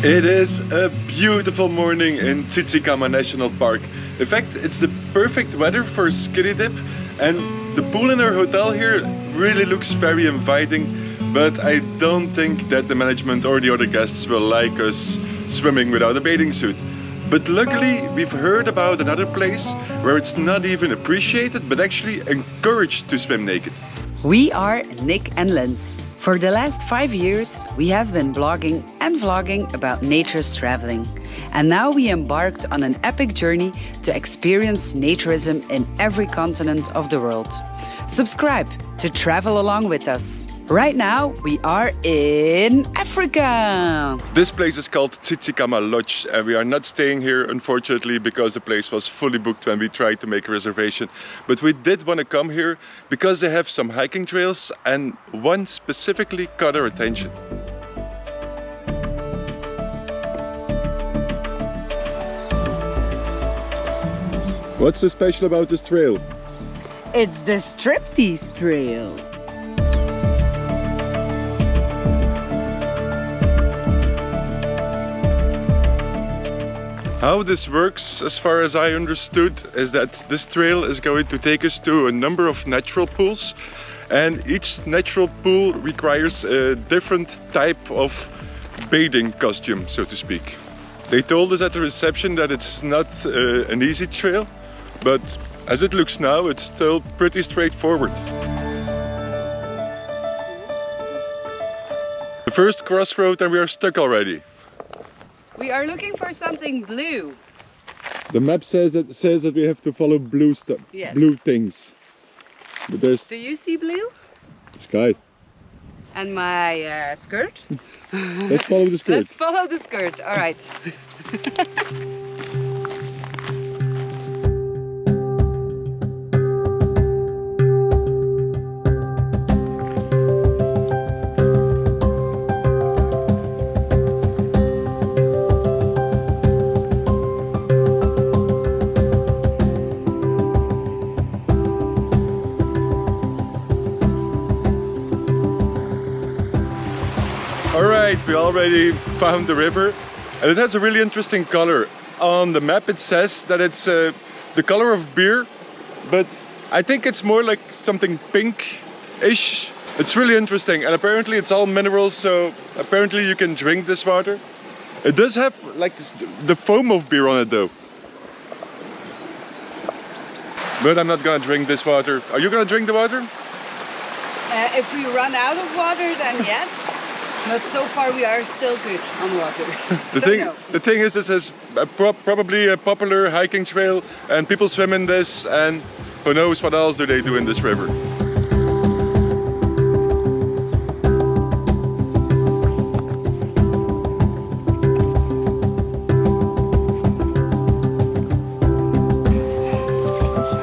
It is a beautiful morning in Tsitsikama National Park. In fact, it's the perfect weather for a skinny dip, and the pool in our hotel here really looks very inviting, but I don't think that the management or the other guests will like us swimming without a bathing suit. But luckily, we've heard about another place where it's not even appreciated, but actually encouraged to swim naked. We are Nick and Lens. For the last 5 years, we have been blogging and vlogging about nature's traveling. And now we embarked on an epic journey to experience naturism in every continent of the world. Subscribe to travel along with us. Right now, we are in Africa. This place is called Tsitsikama Lodge, and we are not staying here, unfortunately, because the place was fully booked when we tried to make a reservation. But we did want to come here because they have some hiking trails, and one specifically caught our attention. What's so special about this trail? It's the striptease trail. How this works, as far as I understood, is that this trail is going to take us to a number of natural pools, and each natural pool requires a different type of bathing costume, so to speak. They told us at the reception that it's not an easy trail, but as it looks now, it's still pretty straightforward. The first crossroad and we are stuck already. We are looking for something blue. The map says that we have to follow blue stuff, Yes. blue things. But there's Do you see blue? sky. And my skirt? Let's follow the skirt. Let's follow the skirt, all right. Alright, we already found the river, and it has a really interesting color. On the map it says that it's the color of beer, but I think it's more like something pink-ish. It's really interesting, and apparently it's all minerals, so apparently you can drink this water. It does have like the foam of beer on it though. But I'm not gonna drink this water. Are you gonna drink the water? If we run out of water, then yes. But so far we are still good on water. The thing is, this is probably a popular hiking trail, and people swim in this, and who knows what else do they do in this river.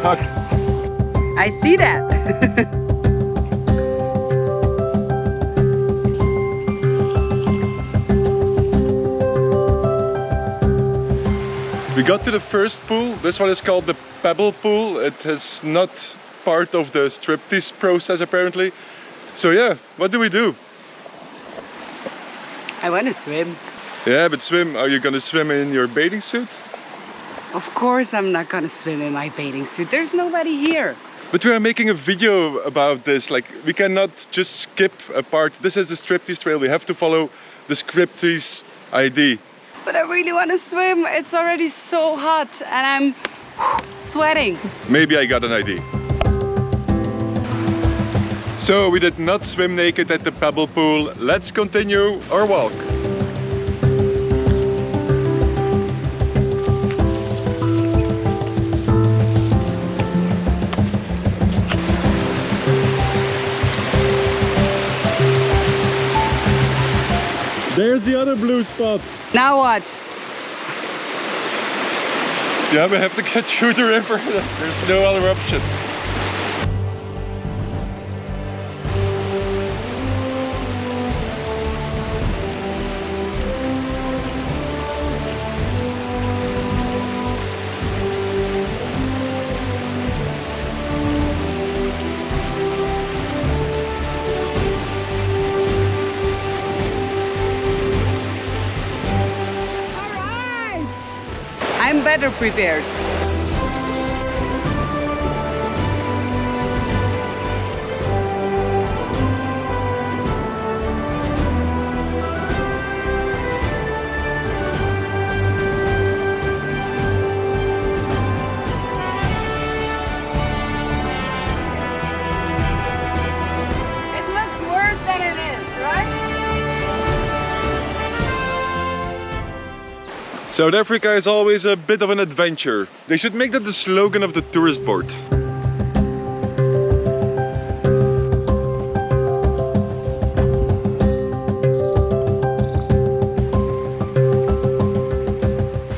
Stuck. I see that. We got to the first pool. This one is called the pebble pool. It is not part of the striptease process apparently. So yeah, what do we do? I want to swim. Yeah, but swim, are you gonna swim in your bathing suit? Of course I'm not gonna swim in my bathing suit. There's nobody here. But we are making a video about this. Like, we cannot just skip a part. This is the striptease trail. We have to follow the striptease ID. But I really want to swim. It's already so hot and I'm sweating. Maybe I got an ID. So we did not swim naked at the pebble pool. Let's continue our walk. There's the other blue spot. Now what? Yeah, we have to get through the river. There's no other option. weather prepared. It looks worse than it is, right? South Africa is always a bit of an adventure. They should make that the slogan of the tourist board.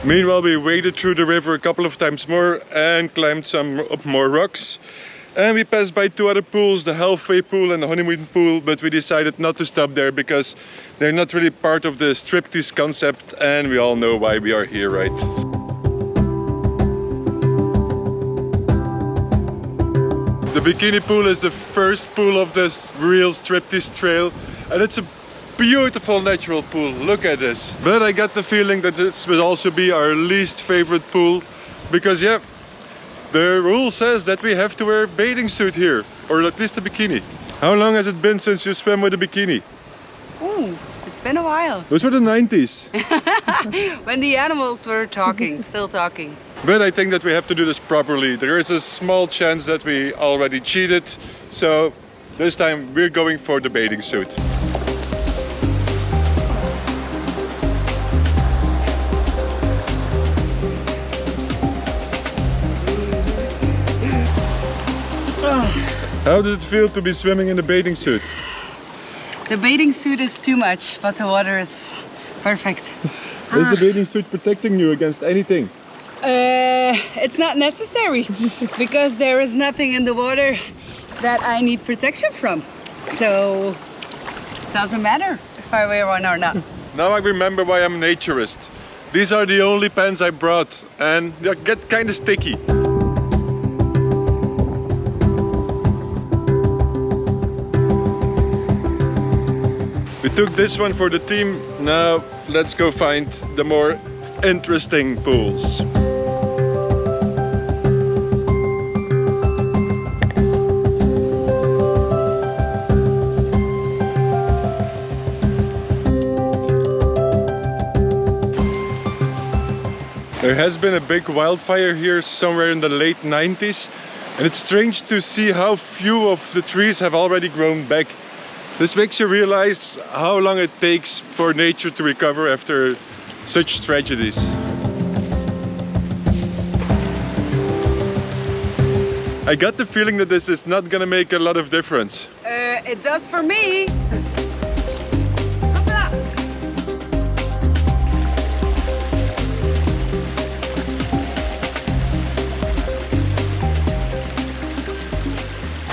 Meanwhile, we waded through the river a couple of times more and climbed some up more rocks. And we passed by two other pools, the halfway pool and the honeymoon pool, but we decided not to stop there because they're not really part of the striptease concept, and we all know why we are here, right? The bikini pool is the first pool of this real striptease trail, and it's a beautiful natural pool. Look at this. But I got the feeling that this will also be our least favorite pool because, yeah, the rule says that we have to wear a bathing suit here, or at least a bikini. How long has it been since you swam with a bikini? Ooh, it's been a while. Those were the 90s. When the animals were talking, still talking. But I think that we have to do this properly. There is a small chance that we already cheated, so this time we're going for the bathing suit. How does it feel to be swimming in a bathing suit? The bathing suit is too much, but the water is perfect. Is the bathing suit protecting you against anything? It's not necessary because there is nothing in the water that I need protection from. So it doesn't matter if I wear one or not. Now I remember why I'm a naturist. These are the only pants I brought and they get kind of sticky. We took this one for the team. Now let's go find the more interesting pools. There has been a big wildfire here somewhere in the late 90s, and it's strange to see how few of the trees have already grown back. This makes you realize how long it takes for nature to recover after such tragedies. I got the feeling that this is not gonna make a lot of difference. It does for me.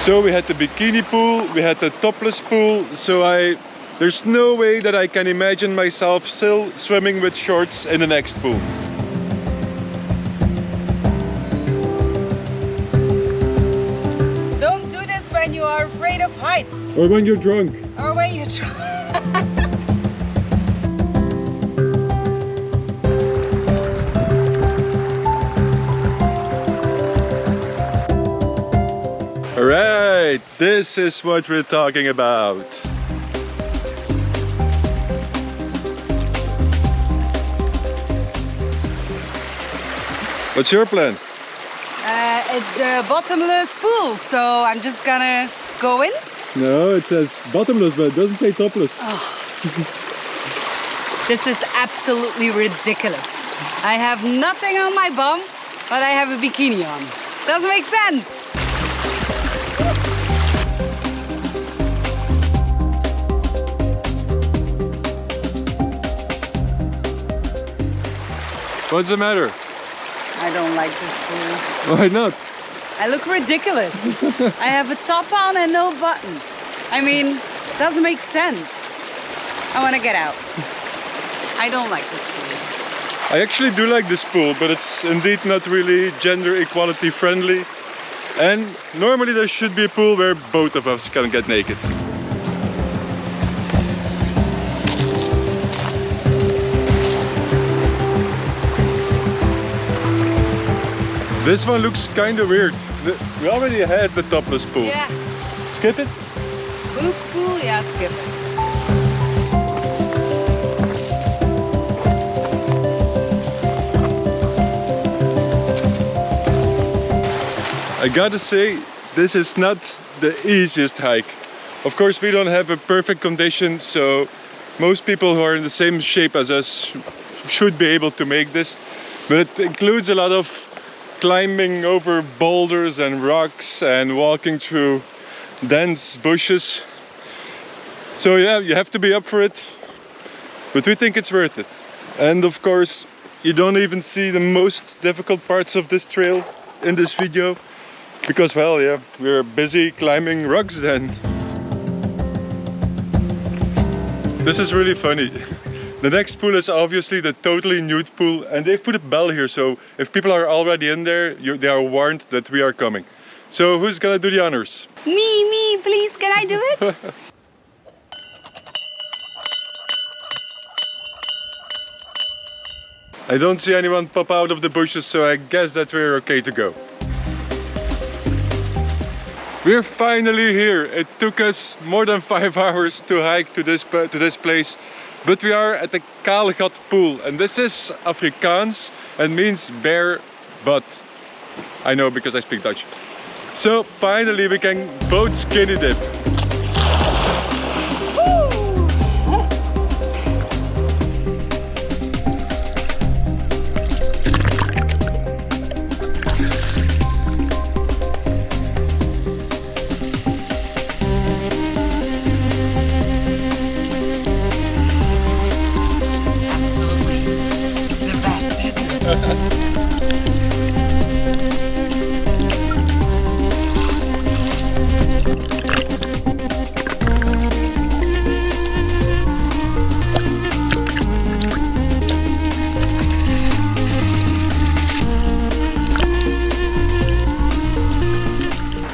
So we had the bikini pool, we had the topless pool, so there's no way that I can imagine myself still swimming with shorts in the next pool. Don't do this when you are afraid of heights. Or when you're drunk. Or when you're drunk. Alright, this is what we're talking about. What's your plan? It's the bottomless pool, so I'm just gonna go in. No, it says bottomless, but it doesn't say topless. This is absolutely ridiculous. I have nothing on my bum, but I have a bikini on. Doesn't make sense. What's the matter? I don't like this pool. Why not? I look ridiculous. I have a top on and no button. I mean, doesn't make sense. I want to get out. I don't like this pool. I actually do like this pool, but it's indeed not really gender equality friendly. And normally there should be a pool where both of us can get naked. This one looks kind of weird. We already had the topless pool. Yeah. Skip it? Boobs pool? Yeah, skip it. I gotta say, this is not the easiest hike. Of course, we don't have a perfect condition, so most people who are in the same shape as us should be able to make this. But it includes a lot of climbing over boulders and rocks and walking through dense bushes. So yeah, you have to be up for it, but we think it's worth it. And of course, you don't even see the most difficult parts of this trail in this video, because well, yeah, we're busy climbing rocks then. This is really funny. The next pool is obviously the totally nude pool, and they've put a bell here, so if people are already in there, they are warned that we are coming. So who's gonna do the honors? Me, please, can I do it? I don't see anyone pop out of the bushes, so I guess that we're okay to go. We're finally here. It took us more than 5 hours to hike to this place, but we are at the Kaalgat pool, and this is Afrikaans and means bare butt. I know because I speak Dutch. So finally we can both skinny dip.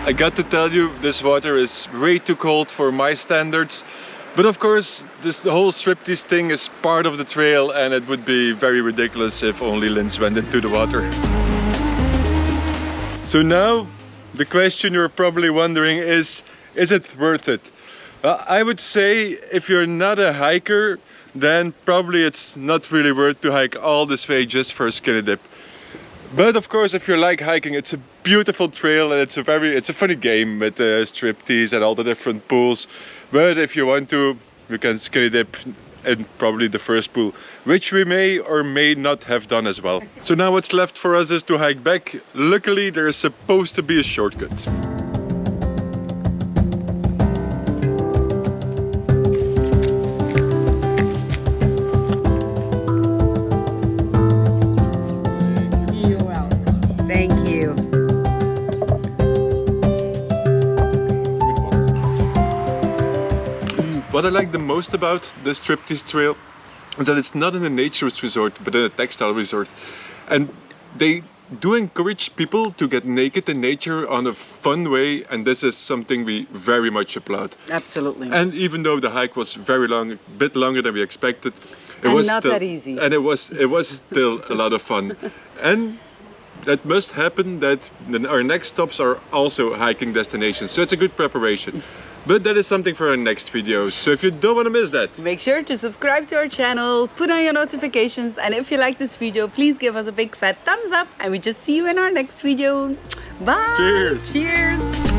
I got to tell you, this water is way too cold for my standards. But of course, the whole striptease thing is part of the trail, and it would be very ridiculous if only Linz went into the water. So now, the question you're probably wondering is it worth it? I would say if you're not a hiker, then probably it's not really worth to hike all this way just for a skinny dip. But of course, if you like hiking, it's a beautiful trail, and it's a funny game with the striptease and all the different pools. But if you want to, you can skinny dip in probably the first pool, which we may or may not have done as well. So now what's left for us is to hike back. Luckily, there is supposed to be a shortcut. Thank you. What I like the most about the striptease trail is that it's not in a naturist resort, but in a textile resort. And they do encourage people to get naked in nature on a fun way, and this is something we very much applaud. Absolutely. And even though the hike was very long, a bit longer than we expected, it And was not still, that easy. And it was still a lot of fun. And that must happen that our next stops are also hiking destinations, so it's a good preparation. But that is something for our next videos, so if you don't want to miss that, Make sure to subscribe to our channel, put on your notifications, and if you like this video, please give us a big fat thumbs up, and we just see you in our next video. Bye! Cheers! Cheers!